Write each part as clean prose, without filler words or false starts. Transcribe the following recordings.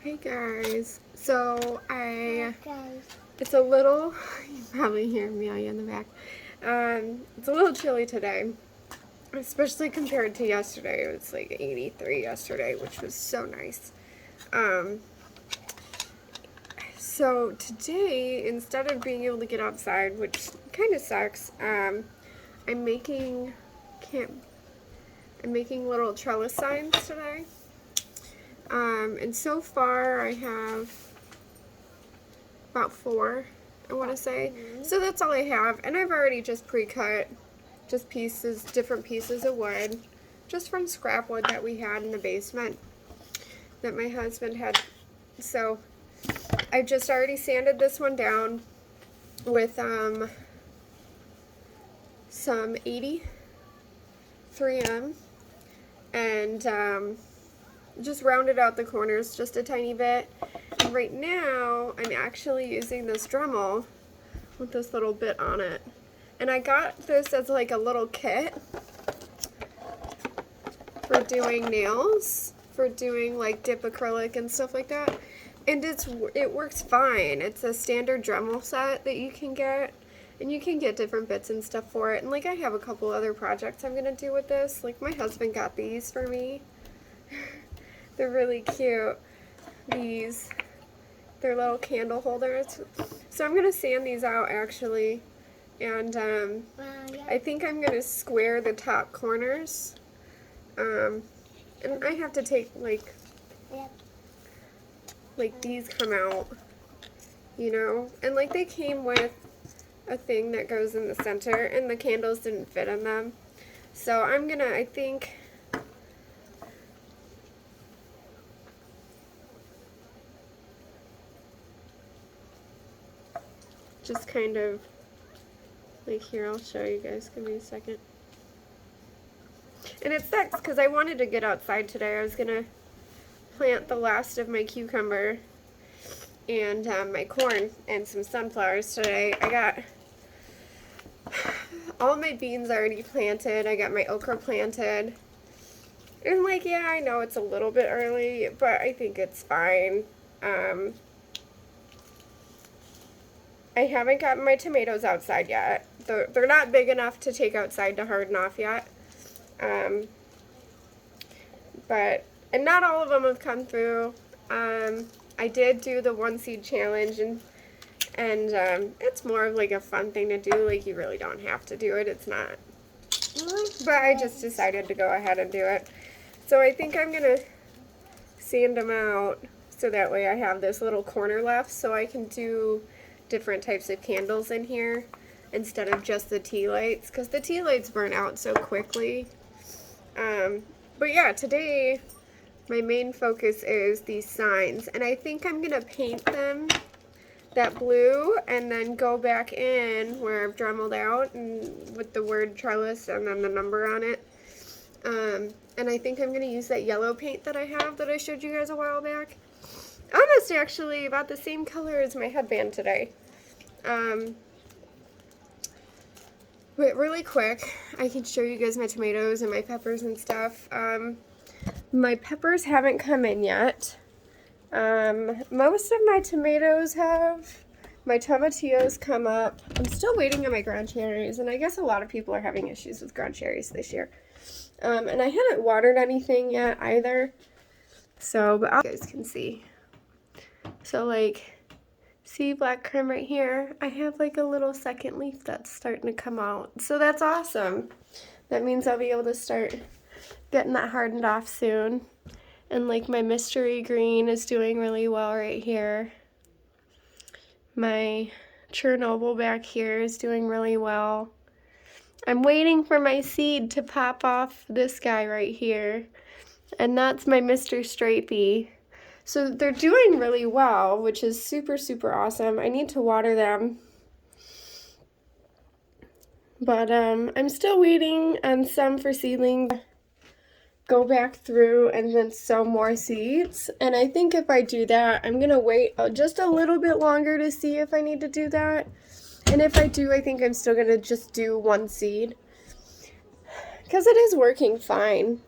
Hey guys, so Guys. it's a little, you probably hear Amelia in the back, it's a little chilly today, especially compared to yesterday. It was like 83 yesterday, which was so nice. So today, instead of being able to get outside, which kind of sucks, I'm making little trellis signs today. And so far I have about 4, I want to say. So that's all I have. And I've already just pre-cut just different pieces of wood, just from scrap wood that we had in the basement that my husband had. So I just already sanded this one down with some 80 3M and just rounded out the corners just a tiny bit. And right now I'm actually using this Dremel with this little bit on it. And I got this as like a little kit for doing nails, for doing like dip acrylic and stuff like that. And it works fine. It's a standard Dremel set that you can get. And you can get different bits and stuff for it. And like I have a couple other projects I'm going to do with this. Like my husband got these for me. They're really cute. They're little candle holders. So I'm going to sand these out actually. And I think I'm going to square the top corners. And I have to take like these come out, you know. And like they came with a thing that goes in the center and the candles didn't fit in them. So I'm going to, I think, just kind of like here, I'll show you guys, give me a second. And it sucks because I wanted to get outside today. I was gonna plant the last of my cucumber and my corn and some sunflowers today. I got all my beans already planted. I got my okra planted. And like, yeah, I know it's a little bit early, but I think it's fine. I haven't gotten my tomatoes outside yet. They're not big enough to take outside to harden off yet. And not all of them have come through. I did do the 1 seed challenge, and it's more of like a fun thing to do. Like, you really don't have to do it. It's not. But I just decided to go ahead and do it. So I think I'm going to sand them out so that way I have this little corner left so I can do different types of candles in here instead of just the tea lights, because the tea lights burn out so quickly. But yeah, today my main focus is these signs, and I think I'm gonna paint them that blue and then go back in where I've dremeled out and with the word trellis and then the number on it. And I think I'm gonna use that yellow paint that I have that I showed you guys a while back. Almost actually about the same color as my headband today. But really quick, I can show you guys my tomatoes and my peppers and stuff. My peppers haven't come in yet. Most of my tomatoes have. My tomatillos come up. I'm still waiting on my ground cherries, and I guess a lot of people are having issues with ground cherries this year. And I haven't watered anything yet either. So, but you guys can see. So like, see black crumb right here? I have like a little second leaf that's starting to come out. So that's awesome. That means I'll be able to start getting that hardened off soon. And like my mystery green is doing really well right here. My Chernobyl back here is doing really well. I'm waiting for my seed to pop off this guy right here. And that's my Mr. Stripey. So they're doing really well, which is super, super awesome. I need to water them. But I'm still waiting on some for seedling. Go back through and then sow more seeds. And I think if I do that, I'm going to wait just a little bit longer to see if I need to do that. And if I do, I think I'm still going to just do 1 seed. Because it is working fine.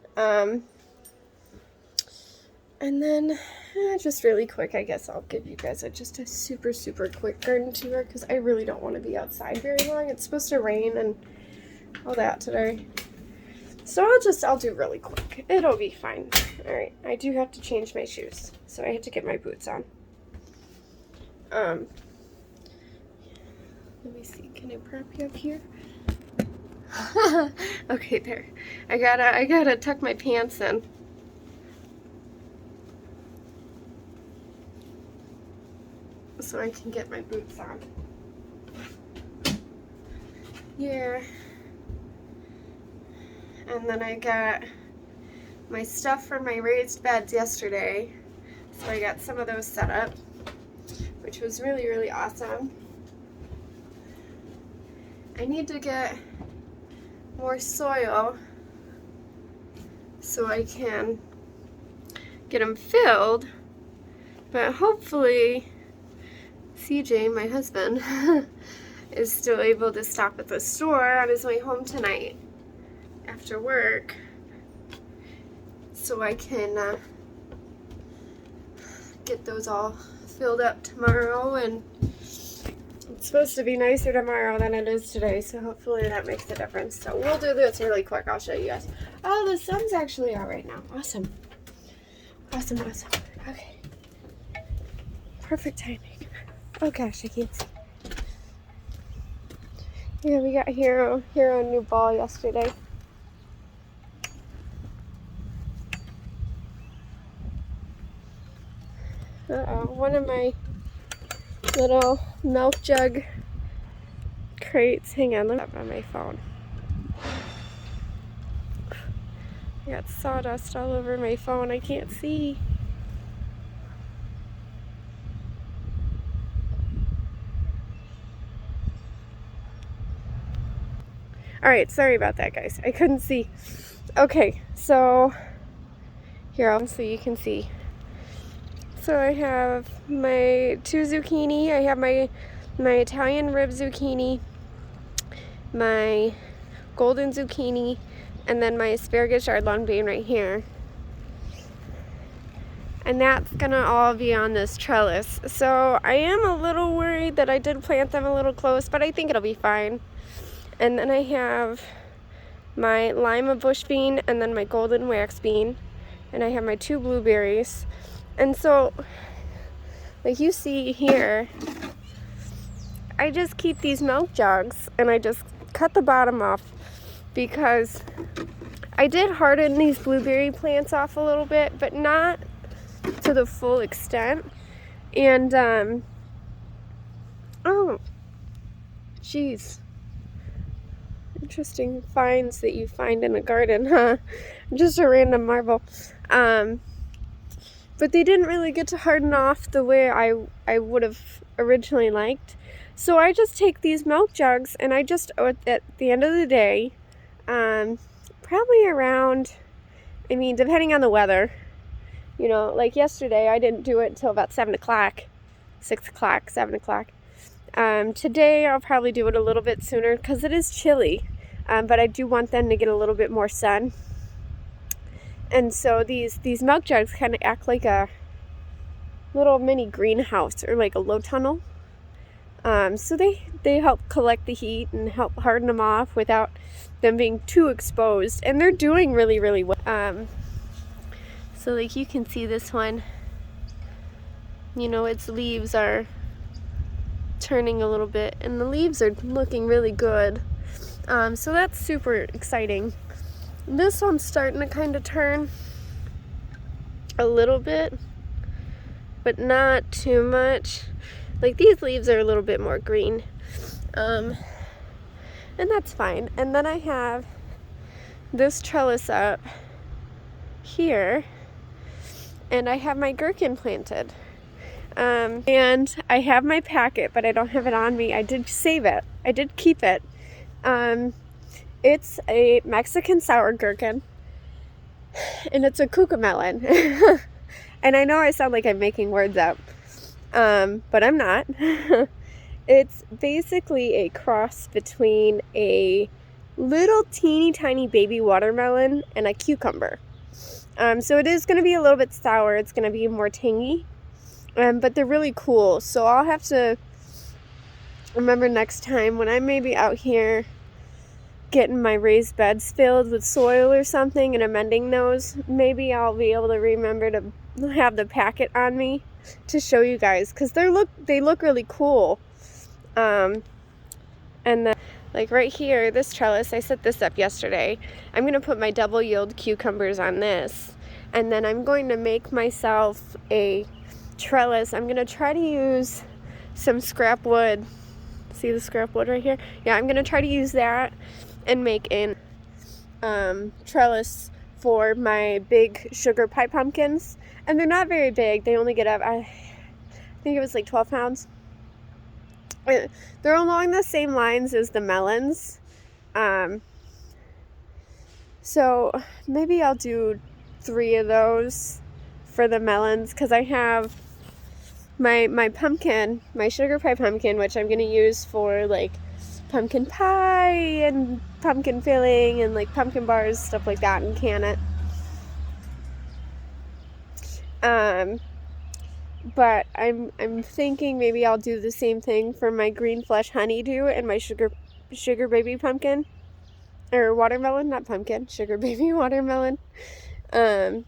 And then just really quick, I guess I'll give you guys just a super quick garden tour because I really don't want to be outside very long. It's supposed to rain and all that today. So I'll do really quick. It'll be fine. Alright, I do have to change my shoes, so I have to get my boots on. Let me see, can I prop you up here? Okay, there. I gotta tuck my pants in. So I can get my boots on. Yeah. And then I got my stuff from my raised beds yesterday. So I got some of those set up, which was really awesome. I need to get more soil so I can get them filled, but hopefully CJ, my husband, is still able to stop at the store on his way home tonight after work, so I can get those all filled up tomorrow. And it's supposed to be nicer tomorrow than it is today, so hopefully that makes a difference. So we'll do this really quick. I'll show you guys. Oh, the sun's actually out right now. Awesome. Okay. Perfect timing. Oh gosh, I can't see. Yeah, we got Hero a new ball yesterday. One of my little milk jug crates. Hang on, look up on my phone. I got sawdust all over my phone. I can't see. Alright, sorry about that, guys. I couldn't see. Okay, so here, so you can see. So I have my 2 zucchini. I have my Italian rib zucchini, my golden zucchini, and then my asparagus chard long bean right here. And that's gonna all be on this trellis. So I am a little worried that I did plant them a little close, but I think it'll be fine. And then I have my lima bush bean and then my golden wax bean. And I have my 2 blueberries. And so, like you see here, I just keep these milk jugs and I just cut the bottom off because I did harden these blueberry plants off a little bit, but not to the full extent. And, oh, geez. Interesting finds that you find in a garden, huh? Just a random marble. But they didn't really get to harden off the way I would have originally liked. So I just take these milk jugs and I just, at the end of the day, probably around, I mean, depending on the weather, you know, like yesterday I didn't do it until about 7 o'clock, 6 o'clock, 7 o'clock. Today I'll probably do it a little bit sooner because it is chilly, but I do want them to get a little bit more sun. And so these milk jugs kind of act like a little mini greenhouse or like a low tunnel. So they help collect the heat and help harden them off without them being too exposed. And they're doing really well. So like you can see this one, you know, its leaves are turning a little bit and the leaves are looking really good. So that's super exciting. This one's starting to kind of turn a little bit, but not too much. Like these leaves are a little bit more green. And that's fine. And then I have this trellis up here and I have my gherkin planted. And I have my packet, but I don't have it on me. I did save it. I did keep it. It's a Mexican sour gherkin, and it's a cucamelon. And I know I sound like I'm making words up, but I'm not. It's basically a cross between a little teeny tiny baby watermelon and a cucumber. So it is going to be a little bit sour. It's going to be more tangy. But they're really cool. So I'll have to remember next time when I'm maybe out here getting my raised beds filled with soil or something and amending those, maybe I'll be able to remember to have the packet on me to show you guys, because they look really cool. And then like right here, this trellis, I set this up yesterday. I'm going to put my double yield cucumbers on this, and then I'm going to make myself a trellis. I'm going to try to use some scrap wood. See the scrap wood right here? Yeah, I'm going to try to use that and make a trellis for my big sugar pie pumpkins. And they're not very big. They only get up, I think it was like 12 pounds. They're along the same lines as the melons. So maybe I'll do 3 of those for the melons, because I have my pumpkin, my sugar pie pumpkin, which I'm going to use for like pumpkin pie and pumpkin filling and like pumpkin bars, stuff like that, and can it. But I'm thinking maybe I'll do the same thing for my green flesh honeydew and my sugar baby pumpkin, or watermelon, not pumpkin, sugar baby watermelon. And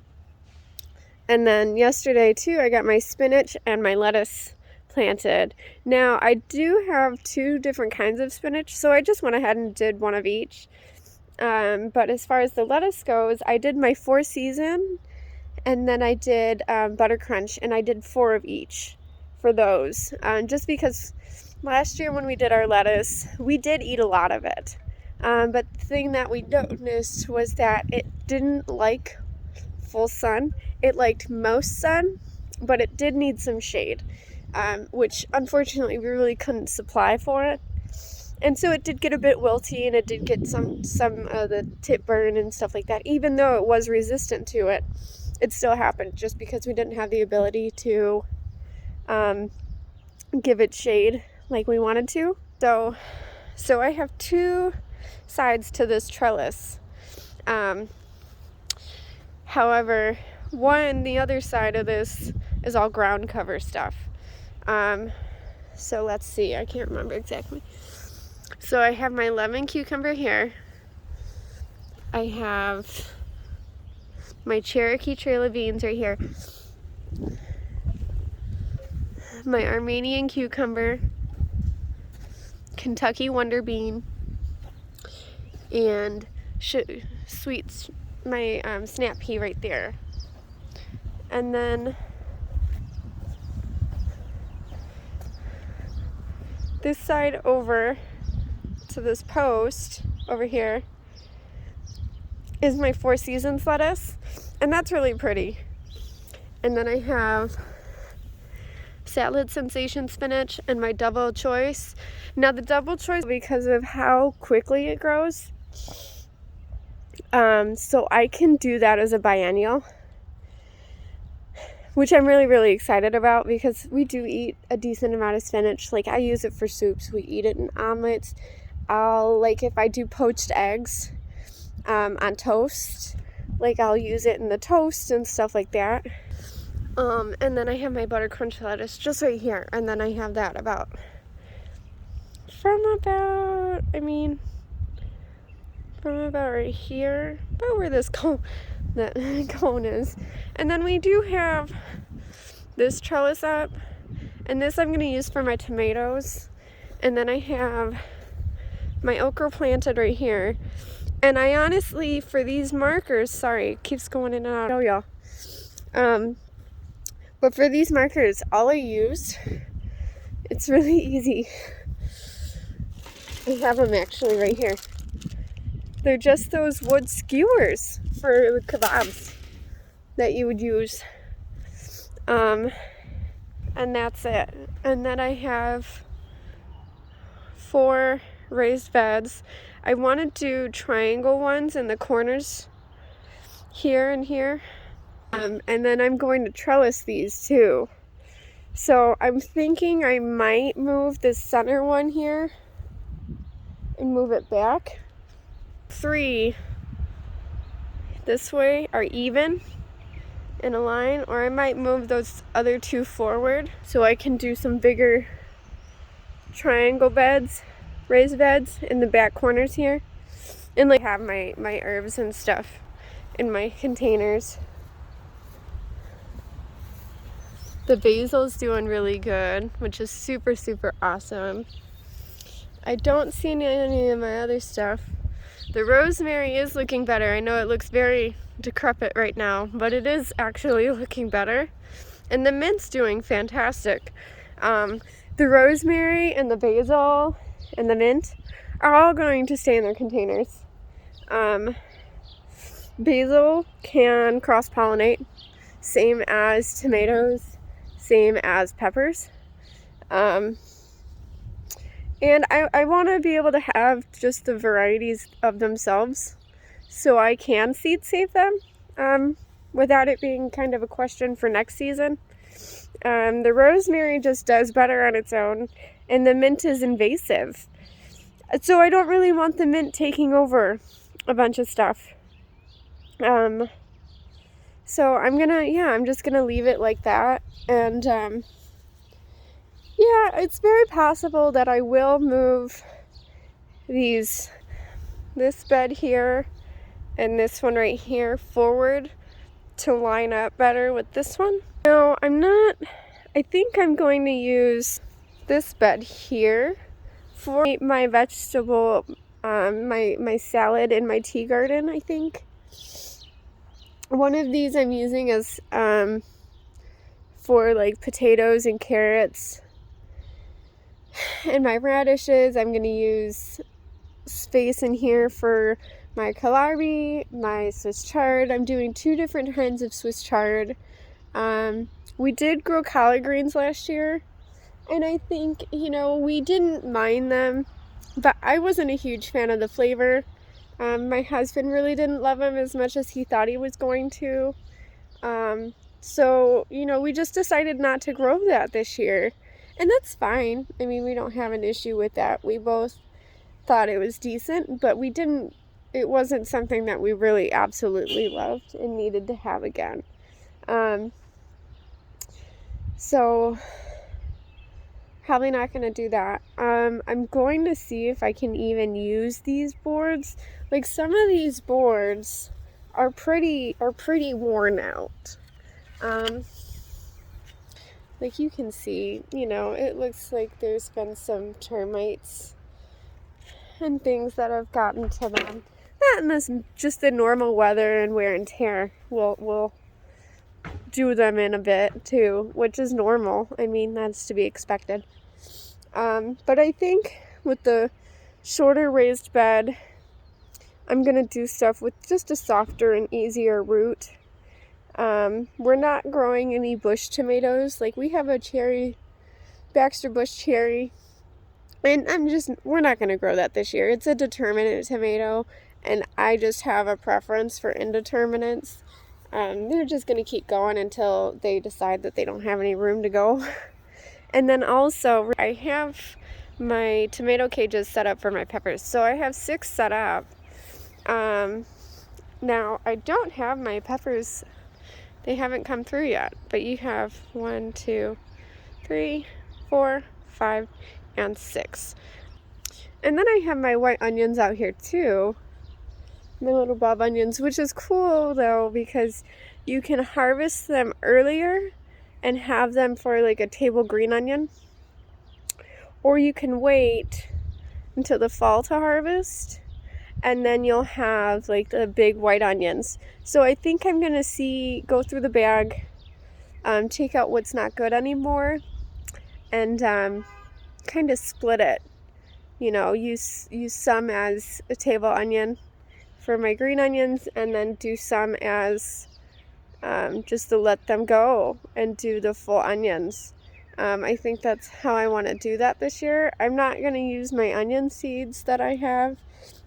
then yesterday too, I got my spinach and my lettuce planted. Now I do have 2 different kinds of spinach, so I just went ahead and did one of each. But as far as the lettuce goes, I did my 4 season, and then I did butter crunch, and I did 4 of each for those. Just because last year when we did our lettuce, we did eat a lot of it. But the thing that we noticed was that it didn't like full sun. It liked most sun, but it did need some shade, which unfortunately we really couldn't supply for it. And so it did get a bit wilty, and it did get some of the tip burn and stuff like that. Even though it was resistant to it, it still happened just because we didn't have the ability to give it shade like we wanted to. So I have 2 sides to this trellis. However, the other side of this is all ground cover stuff. So let's see, I can't remember exactly. So I have my lemon cucumber here. I have my Cherokee trail of beans right here. My Armenian cucumber, Kentucky wonder bean, and my snap pea right there. And then this side over to this post over here is my 4 seasons lettuce, and that's really pretty. And then I have salad sensation spinach and my double choice. Now the double choice, because of how quickly it grows, so I can do that as a biennial, which I'm really, really excited about, because we do eat a decent amount of spinach. Like, I use it for soups. We eat it in omelets. If I do poached eggs on toast, I'll use it in the toast and stuff like that. And then I have my butter crunch lettuce just right here. And then I have that from about right here, about where this cone is. And then we do have this trellis up, and this I'm going to use for my tomatoes. And then I have my okra planted right here. And I honestly, for these markers, sorry, it keeps going in and out. Oh, y'all. But for these markers, all I use, it's really easy. I have them actually right here. They're just those wood skewers for kebabs that you would use. And that's it. And then I have 4 raised beds. I want to do triangle ones in the corners here and here. And then I'm going to trellis these too. So I'm thinking I might move this center one here and move it back. 3 this way are even, in a line, or I might move those other two forward so I can do some bigger triangle beds, raised beds in the back corners here, and like have my herbs and stuff in my containers. The basil's doing really good, which is super, super awesome. I don't see any of my other stuff. The rosemary is looking better. I know it looks very decrepit right now, but it is actually looking better. And the mint's doing fantastic. The rosemary and the basil and the mint are all going to stay in their containers. Basil can cross-pollinate, same as tomatoes, same as peppers. And I want to be able to have just the varieties of themselves so I can seed save them without it being kind of a question for next season. The rosemary just does better on its own, and the mint is invasive. So I don't really want the mint taking over a bunch of stuff. So I'm just gonna leave it like that. And yeah, it's very possible that I will move this bed here and this one right here forward to line up better with this one. No, I think I'm going to use this bed here for my vegetable, my salad and my tea garden, I think. One of these I'm using as for like potatoes and carrots. And my radishes, I'm going to use space in here for my kohlrabi, my Swiss chard. I'm doing 2 different kinds of Swiss chard. We did grow collard greens last year, and I think, we didn't mind them, but I wasn't a huge fan of the flavor. My husband really didn't love them as much as he thought he was going to. So, we just decided not to grow that this year. And that's fine. I mean, we don't have an issue with that. We both thought it was decent, but it wasn't something that we really absolutely loved and needed to have again. So probably not going to do that. I'm going to see if I can even use these boards. Like, some of these boards are pretty worn out. Like you can see, it looks like there's been some termites and things that have gotten to them. That and this, just the normal weather and wear and tear will do them in a bit too, which is normal. I mean, that's to be expected. But I think with the shorter raised bed, I'm going to do stuff with just a softer and easier root. We're not growing any bush tomatoes. Like, we have a Baxter bush cherry, and we're not going to grow that this year. It's a determinate tomato, and I just have a preference for indeterminates. They're just going to keep going until they decide that they don't have any room to go. And then also, I have my tomato cages set up for my peppers. So I have 6 set up. Now, I don't have my peppers. They haven't come through yet, but you have 1, 2, 3, 4, 5, and 6. And then I have my white onions out here too, my little bulb onions, which is cool though, because you can harvest them earlier and have them for like a table green onion, or you can wait until the fall to harvest, and then you'll have like the big white onions. So I think I'm gonna go through the bag, take out what's not good anymore, and kind of split it. Use some as a table onion for my green onions, and then do some as just to let them go and do the full onions. I think that's how I want to do that this year. I'm not going to use my onion seeds that I have,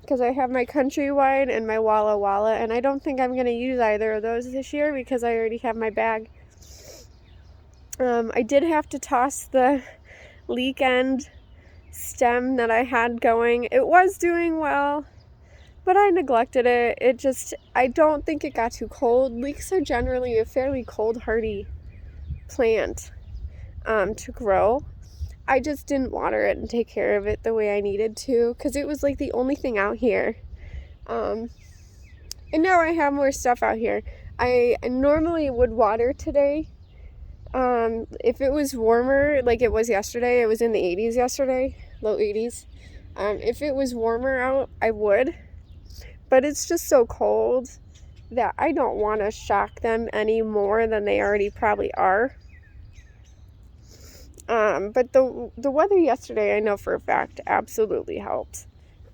because I have my Countrywide and my Walla Walla, and I don't think I'm going to use either of those this year because I already have my bag. I did have to toss the leek end stem that I had going. It was doing well, but I neglected it. I don't think it got too cold. Leeks are generally a fairly cold hardy plant to grow. I just didn't water it and take care of it the way I needed to, because it was like the only thing out here. And now I have more stuff out here. I normally would water today. If it was warmer, like it was yesterday, it was in the 80s yesterday, low 80s. If it was warmer out, I would. But it's just so cold that I don't want to shock them any more than they already probably are. But the weather yesterday, I know for a fact, absolutely helped.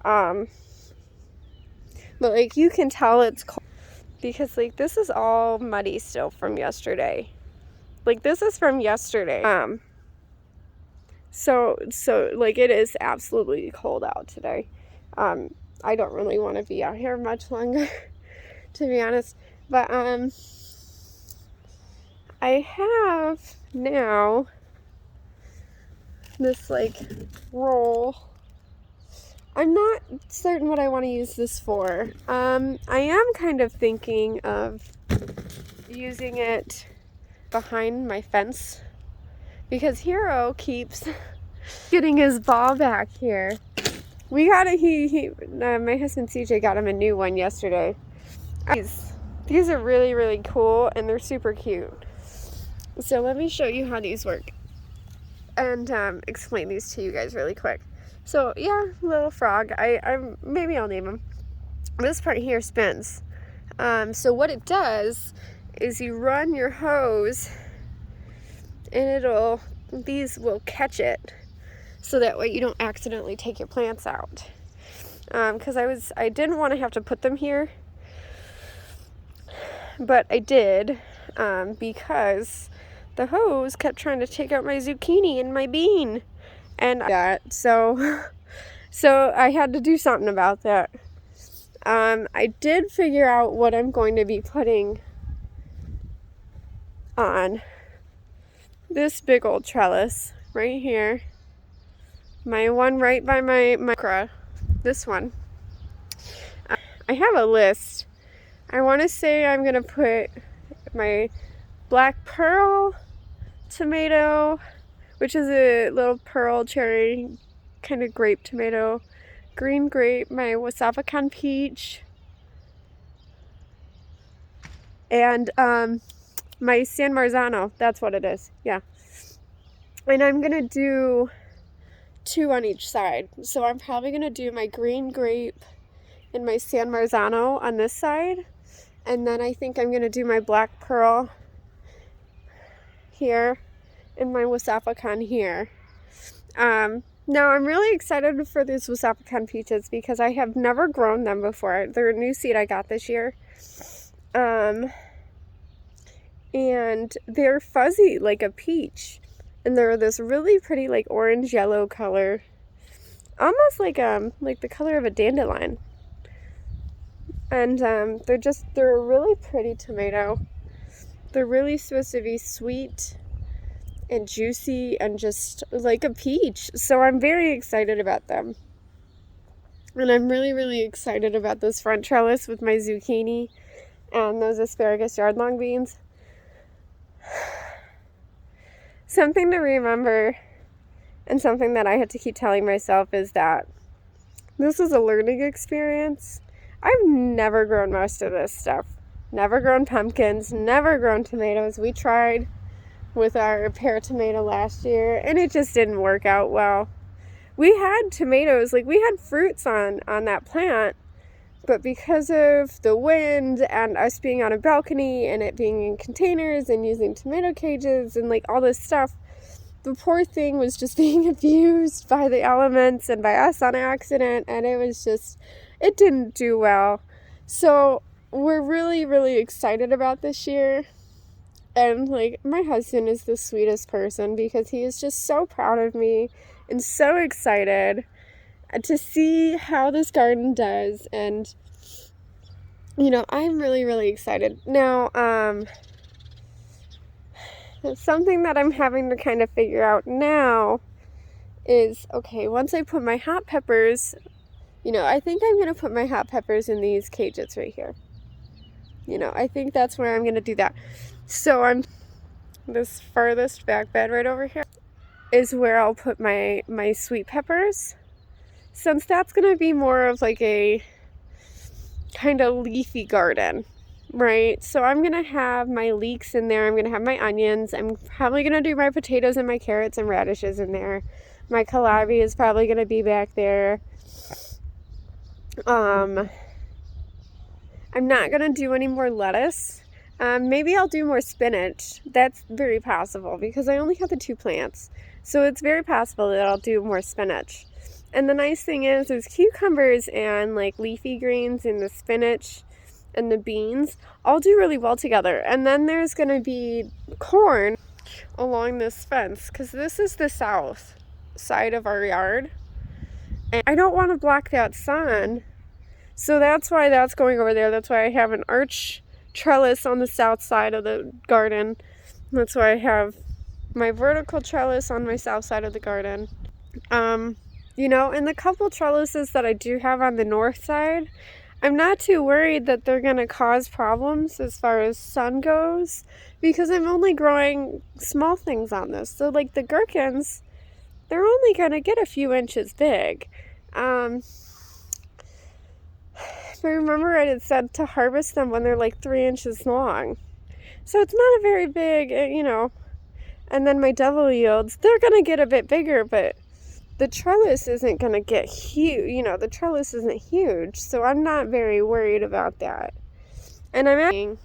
But like you can tell it's cold because like this is all muddy still from yesterday. Like this is from yesterday. So like it is absolutely cold out today. I don't really want to be out here much longer, to be honest. But I have now this like roll. I'm not certain what I want to use this for. I am kind of thinking of using it behind my fence because Hero keeps getting his ball back here. We got my husband CJ got him a new one yesterday. These are really, really cool and they're super cute. So let me show you how these work and explain these to you guys really quick. So yeah, little frog. Maybe I'll name him. This part here spins. So what it does is you run your hose and these will catch it. So that way you don't accidentally take your plants out. Because I didn't want to have to put them here. But I did. Because the hose kept trying to take out my zucchini and my bean. And so I had to do something about that. I did figure out what I'm going to be putting on this big old trellis right here. My one right by my okra. This one. I have a list. I want to say I'm going to put my black pearl tomato, which is a little pearl cherry kind of grape tomato, green grape, my wasabican peach, and my San Marzano. That's what it is. Yeah. And I'm going to do 2 on each side. So I'm probably going to do my green grape and my San Marzano on this side. And then I think I'm going to do my black pearl here and my wasabican here. Now I'm really excited for these wasabican peaches because I have never grown them before. They're a new seed I got this year. And they're fuzzy like a peach. And they're this really pretty like orange yellow color. Almost like the color of a dandelion. And they're a really pretty tomato. They're really supposed to be sweet and juicy and just like a peach. So I'm very excited about them. And I'm really, really excited about this front trellis with my zucchini and those asparagus yard long beans. Something to remember and something that I had to keep telling myself is that this is a learning experience. I've never grown most of this stuff. Never grown pumpkins, never grown tomatoes. We tried with our pear tomato last year and it just didn't work out well. We had tomatoes, like we had fruits on that plant, but because of the wind and us being on a balcony and it being in containers and using tomato cages and like all this stuff, the poor thing was just being abused by the elements and by us on accident, and it didn't do well. So we're really, really excited about this year. And like my husband is the sweetest person because he is just so proud of me and so excited to see how this garden does. And I'm really, really excited. Now, something that I'm having to kind of figure out now is, okay, once I put my hot peppers You know, I think I'm going to put my hot peppers in these cages right here. You know, I think that's where I'm going to do that. So I'm, this furthest back bed right over here is where I'll put my sweet peppers. Since that's going to be more of like a kind of leafy garden, right? So I'm going to have my leeks in there. I'm going to have my onions. I'm probably going to do my potatoes and my carrots and radishes in there. My kohlrabi is probably going to be back there. I'm not going to do any more lettuce. Maybe I'll do more spinach. That's very possible because I only have the 2 plants. So it's very possible that I'll do more spinach. And the nice thing is cucumbers and like leafy greens and the spinach and the beans all do really well together. And then there's going to be corn along this fence because this is the south side of our yard. And I don't want to block that sun. So that's why that's going over there. That's why I have an arch trellis on the south side of the garden. That's why I have my vertical trellis on my south side of the garden. You know, and the couple trellises that I do have on the north side, I'm not too worried that they're going to cause problems as far as sun goes because I'm only growing small things on this. So like the gherkins, they're only going to get a few inches big. If I remember right, it said to harvest them when they're like 3 inches long. So it's not a very big, you know. And then my devil yields, they're going to get a bit bigger, but the trellis isn't going to get huge. You know, the trellis isn't huge. So I'm not very worried about that. And I'm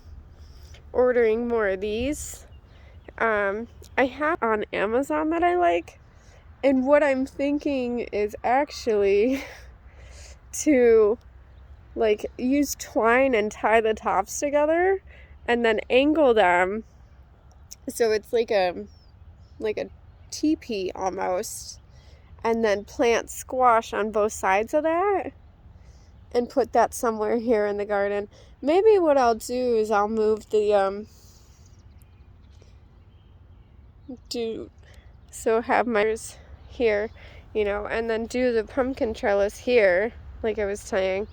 ordering more of these. I have on Amazon that I like. And what I'm thinking is actually to like use twine and tie the tops together and then angle them so it's like a teepee almost, and then plant squash on both sides of that and put that somewhere here in the garden. Maybe what I'll do is I'll move the have my here, you know, and then do the pumpkin trellis here like I was saying,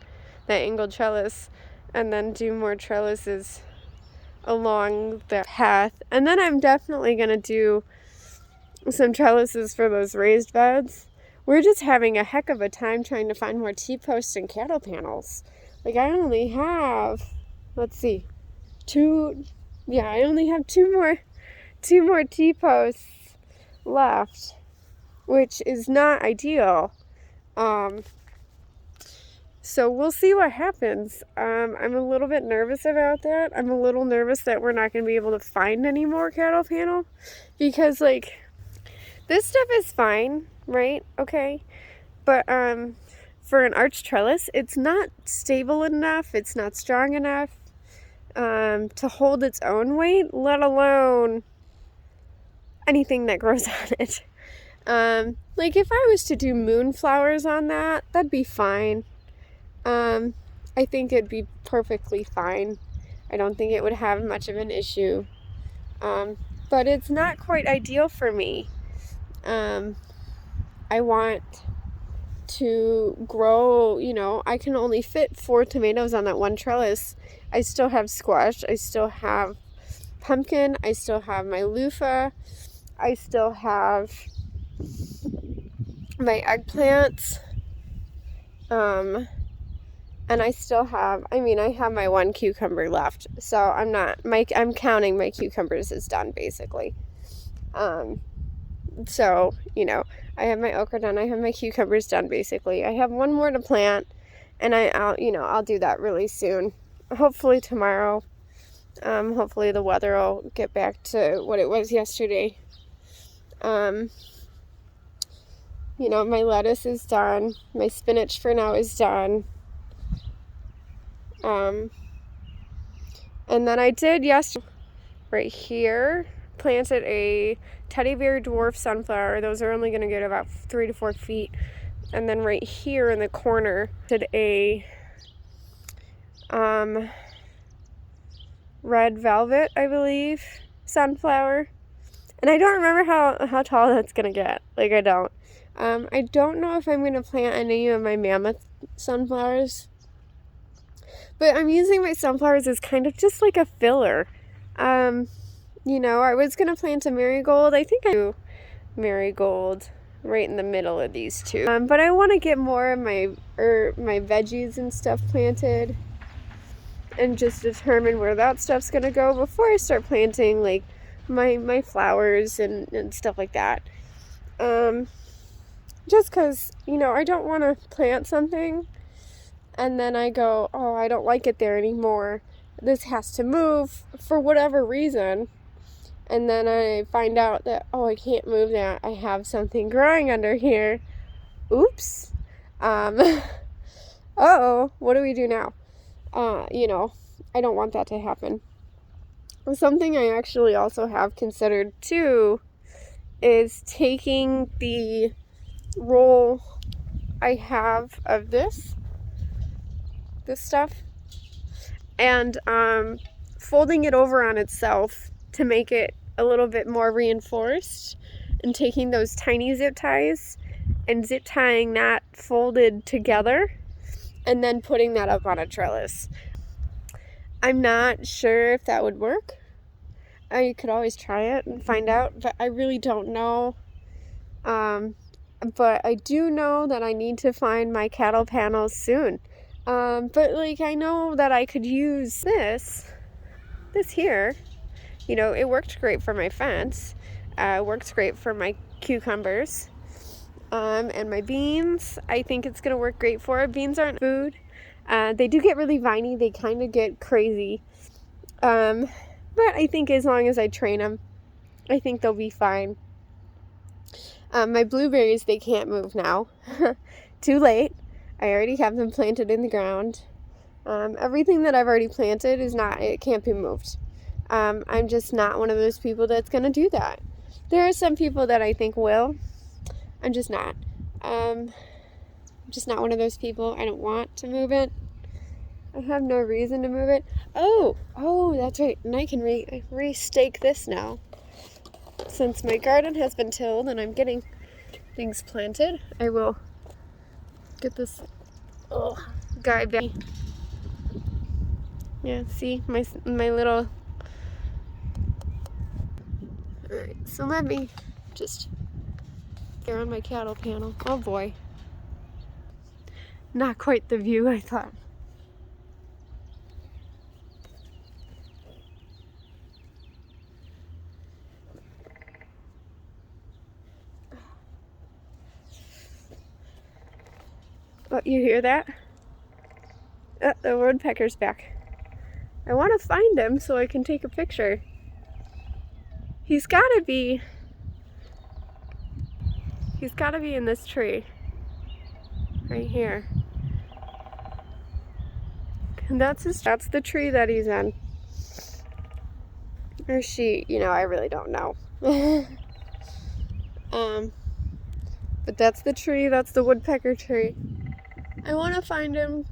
that angled trellis, and then do more trellises along the path. And then I'm definitely going to do some trellises for those raised beds. We're just having a heck of a time trying to find more T-posts and cattle panels. Like I only have, let's see, I only have two more T-posts left, which is not ideal. So we'll see what happens. I'm a little bit nervous about that. I'm a little nervous that we're not going to be able to find any more cattle panel because like this stuff is fine, right? Okay. But for an arch trellis, it's not stable enough. It's not strong enough to hold its own weight, let alone anything that grows on it. Like if I was to do moonflowers on that, that'd be fine. I think it'd be perfectly fine. I don't think it would have much of an issue. But it's not quite ideal for me. I want to grow, you know, I can only fit 4 tomatoes on that one trellis. I still have squash. I still have pumpkin. I still have my loofah. I still have my eggplants. And I still have, I have my 1 cucumber left. So I'm counting my cucumbers as done basically. So, you know, I have my okra done. I have my cucumbers done basically. I have 1 more to plant and I'll do that really soon. Hopefully tomorrow. Hopefully the weather will get back to what it was yesterday. You know, my lettuce is done. My spinach for now is done. And then I did yesterday, right here, planted a teddy bear dwarf sunflower. Those are only going to get about 3 to 4 feet. And then right here in the corner, did a red velvet, I believe, sunflower. And I don't remember how tall that's going to get. Like, I don't. I don't know if I'm going to plant any of my mammoth sunflowers. But I'm using my sunflowers as kind of just like a filler. You know, I was going to plant a marigold. I think I do marigold right in the middle of these two. But I want to get more of my veggies and stuff planted and just determine where that stuff's going to go before I start planting like my flowers and stuff like that. Just because, you know, I don't want to plant something and then I go, oh, I don't like it there anymore. This has to move for whatever reason. And then I find out that, oh, I can't move that. I have something growing under here. Oops. Uh-oh, what do we do now? You know, I don't want that to happen. Something I actually also have considered too is taking the roll I have of this stuff and folding it over on itself to make it a little bit more reinforced, and taking those tiny zip ties and zip tying that folded together and then putting that up on a trellis. I'm not sure if that would work. I could always try it and find out, but I really don't know. But I do know that I need to find my cattle panels soon. But like I know that I could use this here. You know, it worked great for my fence. Works great for my cucumbers. And my beans, I think it's going to work great for it. Beans aren't food. They do get really viney. They kind of get crazy. But I think as long as I train them, I think they'll be fine. My blueberries, they can't move now. Too late. I already have them planted in the ground. Everything that I've already planted it can't be moved. I'm just not one of those people that's going to do that. There are some people that I think will. I'm just not. I'm just not one of those people. I don't want to move it. I have no reason to move it. Oh, that's right. And I can re-stake this now. Since my garden has been tilled and I'm getting things planted, I will get this guy back. Yeah, see my little. Alright, so let me just get on my cattle panel. Oh boy. Not quite the view I thought. Oh, you hear that? Oh, the woodpecker's back. I want to find him so I can take a picture. He's gotta be in this tree. Right here. And that's the tree that he's in. Or she, you know, I really don't know. But that's the tree, that's the woodpecker tree. I want to find him,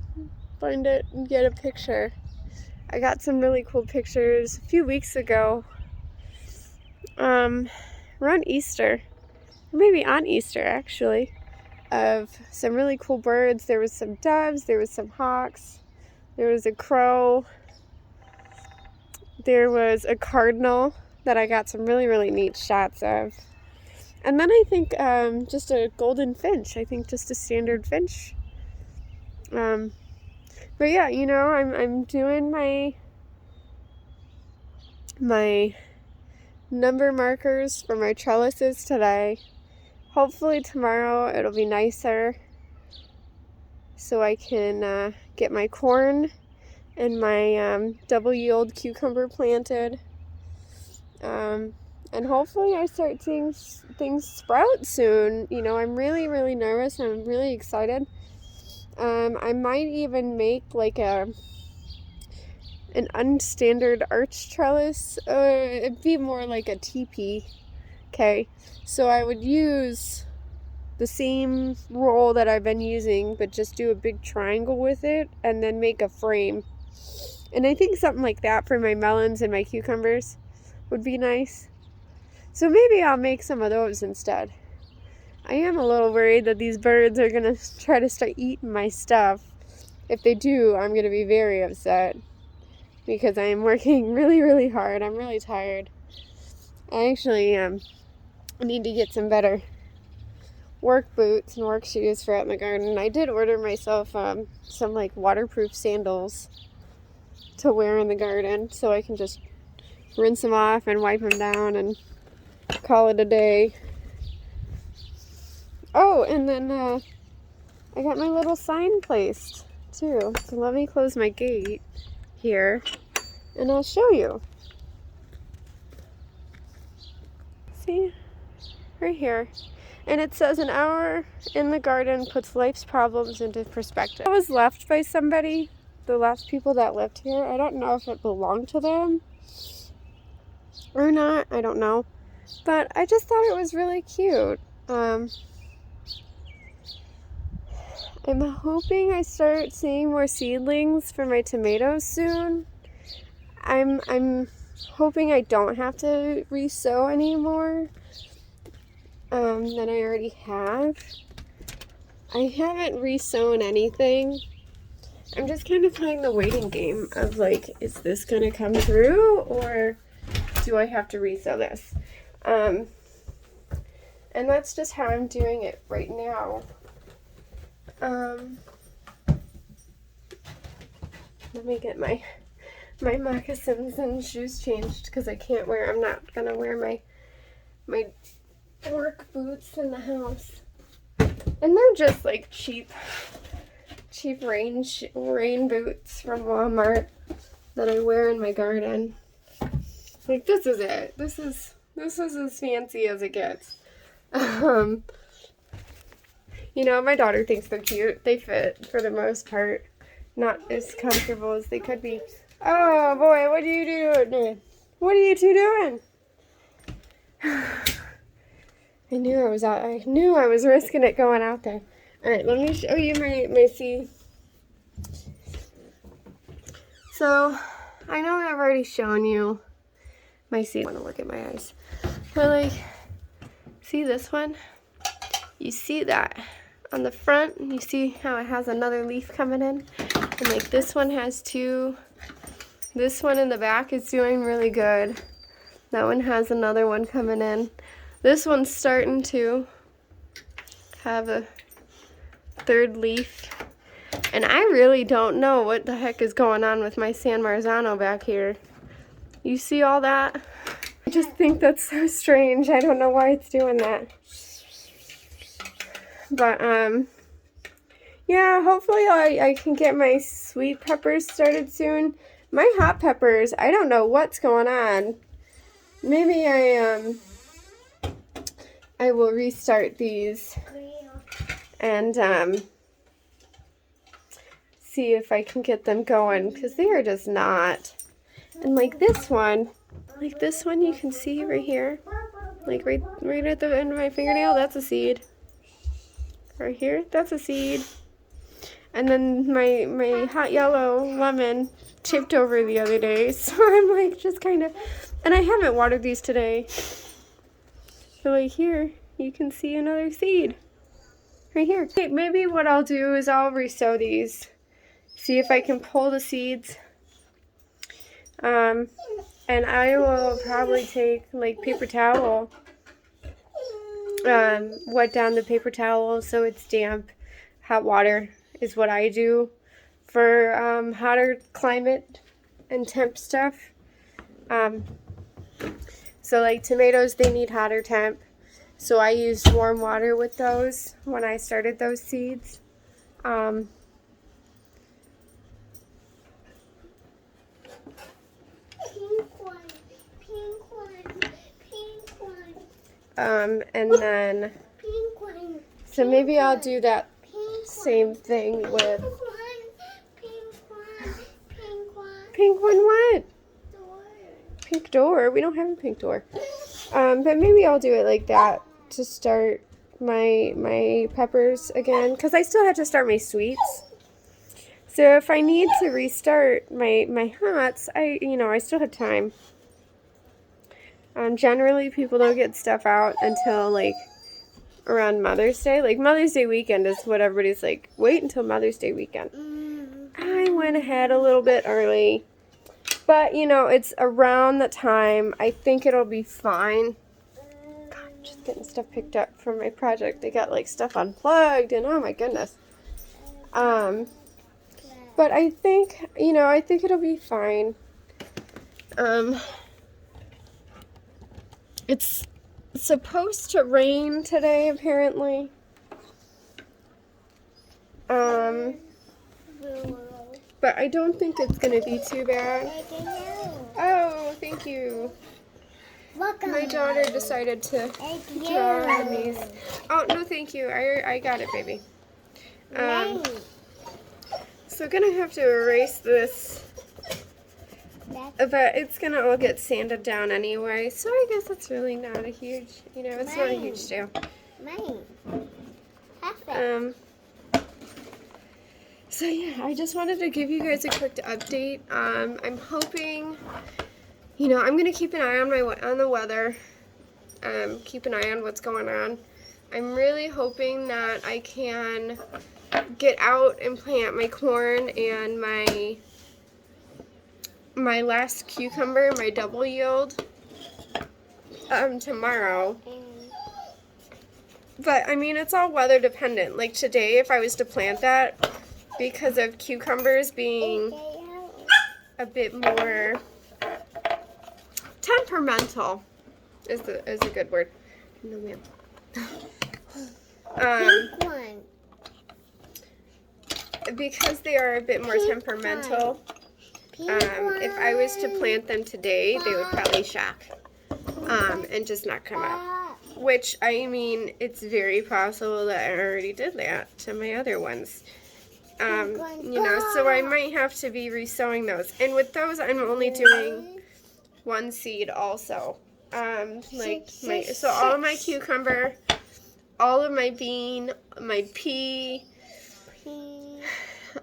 find it, and get a picture. I got some really cool pictures a few weeks ago. Around Easter, maybe on Easter actually, of some really cool birds. There was some doves, there was some hawks, there was a crow, there was a cardinal that I got some really, really neat shots of. And then I think just a golden finch, I think just a standard finch. But yeah, you know, I'm doing my number markers for my trellises today. Hopefully tomorrow it'll be nicer so I can get my corn and my double yield cucumber planted. And hopefully I start seeing things sprout soon. You know, I'm really, really nervous and I'm really excited. I might even make like an unstandard arch trellis. It'd be more like a teepee. Okay, so I would use the same roll that I've been using, but just do a big triangle with it and then make a frame. And I think something like that for my melons and my cucumbers would be nice. So maybe I'll make some of those instead. I am a little worried that these birds are going to try to start eating my stuff. If they do, I'm going to be very upset because I am working really, really hard. I'm really tired. I actually need to get some better work boots and work shoes for out in the garden. I did order myself some like waterproof sandals to wear in the garden so I can just rinse them off and wipe them down and call it a day. Oh, and then I got my little sign placed too. So let me close my gate here and I'll show you. See? Right here. And it says an hour in the garden puts life's problems into perspective. It was left by somebody, the last people that lived here. I don't know if it belonged to them or not. I don't know. But I just thought it was really cute. I'm hoping I start seeing more seedlings for my tomatoes soon. I'm hoping I don't have to re-sow anymore than I already have. I haven't re-sown anything. I'm just kind of playing the waiting game of like, is this gonna come through or do I have to re-sow this? And that's just how I'm doing it right now. Let me get my moccasins and shoes changed because I'm not gonna wear my work boots in the house. And they're just like cheap rain boots from Walmart that I wear in my garden. Like this is it. This is as fancy as it gets. You know, my daughter thinks they're cute. They fit for the most part. Not as comfortable as they could be. Oh boy, what are you doing? What are you two doing? I knew I was risking it going out there. Alright, let me show you my seed. So, I know I've already shown you my seed. I want to look at my eyes. But like, see this one? You see that on the front? You see how it has another leaf coming in? And like this one has two. This one in the back is doing really good. That one has another one coming in. This one's starting to have a third leaf. And I really don't know what the heck is going on with my San Marzano back here. You see all that? I just think that's so strange. I don't know why it's doing that. But, yeah, hopefully I can get my sweet peppers started soon. My hot peppers, I don't know what's going on. Maybe I will restart these and see if I can get them going because they are just not. And like this one you can see right here, like right at the end of my fingernail, that's a seed. Right here, that's a seed. And then my hot yellow lemon tipped over the other day, so I'm like just kind of, and I haven't watered these today. So like here, you can see another seed. Right here. Okay, maybe what I'll do is I'll re-sow these. See if I can pull the seeds. And I will probably take like paper towel, wet down the paper towel so it's damp. Hot water is what I do for hotter climate and temp stuff. So like tomatoes, they need hotter temp. So I used warm water with those when I started those seeds. Pink one, pink one, pink one. And then, pink one, so maybe I'll do that same thing with pink one what? Door. Pink door? We don't have a pink door. But maybe I'll do it like that to start my peppers again, because I still have to start my sweets. So if I need to restart my hots, I still have time. Generally, people don't get stuff out until like around Mother's Day. Like, Mother's Day weekend is what everybody's like, wait until Mother's Day weekend. I went ahead a little bit early. But, you know, it's around the time. I think it'll be fine. God, I'm just getting stuff picked up from my project. They got, like, stuff unplugged, and oh my goodness. But I think, you know, I think it'll be fine. It's supposed to rain today, apparently. But I don't think it's going to be too bad. Oh, thank you. Welcome. My daughter decided to draw on these. Oh, no, thank you. I got it, baby. So I'm going to have to erase this. But it's going to all get sanded down anyway. So I guess it's really not a huge, you know, it's not a huge deal. So yeah, I just wanted to give you guys a quick update. I'm hoping, you know, I'm gonna keep an eye on the weather. Keep an eye on what's going on. I'm really hoping that I can get out and plant my corn and my last cucumber, my double yield, tomorrow. But I mean, it's all weather dependent. Like today, if I was to plant that, because of cucumbers being a bit more temperamental, is a good word. No, ma'am. Because they are a bit more temperamental, if I was to plant them today, they would probably shock and just not come out. Which, I mean, it's very possible that I already did that to my other ones. You know, so I might have to be resowing those. And with those, I'm only doing one seed also. So all of my cucumber, all of my bean, my pea,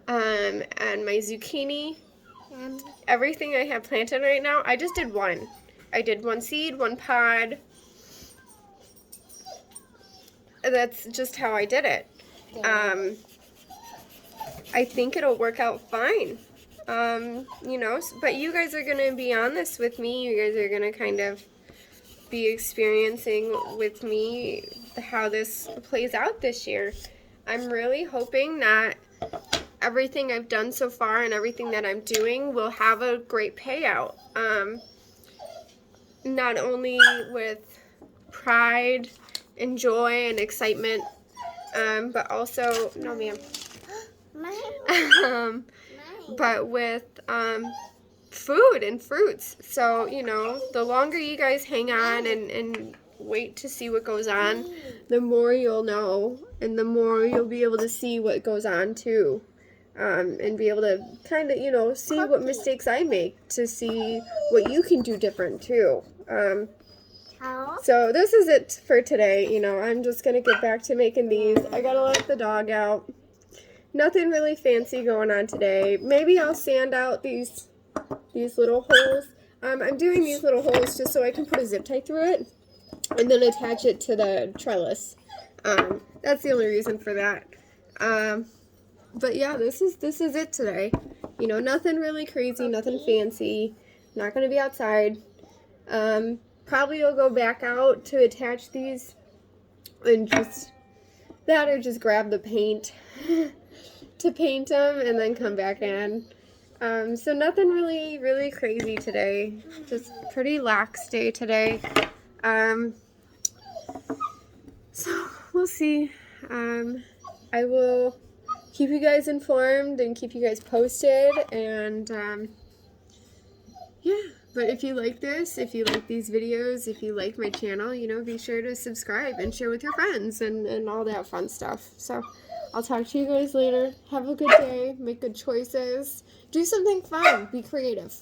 and my zucchini, everything I have planted right now, I just did one. I did one seed, one pod. That's just how I did it. I think it'll work out fine. You know, but you guys are going to be on this with me. You guys are going to kind of be experiencing with me how this plays out this year. I'm really hoping that everything I've done so far and everything that I'm doing will have a great payout. Not only with pride and joy and excitement, but also, no ma'am, but with food and fruits. So, you know, the longer you guys hang on and wait to see what goes on, the more you'll know, and the more you'll be able to see what goes on too, and be able to kind of, you know, see what mistakes I make, to see what you can do different too. So this is it for today. You know, I'm just gonna get back to making these. I gotta let the dog out. Nothing really fancy going on today. Maybe I'll sand out these little holes. I'm doing these little holes just so I can put a zip tie through it and then attach it to the trellis. That's the only reason for that. But yeah, this is it today. You know, nothing really crazy, nothing fancy. Not gonna be outside. Probably you'll go back out to attach these and just grab the paint to paint them and then come back in. So nothing really crazy today. Just pretty lax day today. So we'll see. I will keep you guys informed and keep you guys posted, and yeah. But if you like this, if you like these videos, if you like my channel, you know, be sure to subscribe and share with your friends and all that fun stuff. So I'll talk to you guys later. Have a good day. Make good choices. Do something fun. Be creative.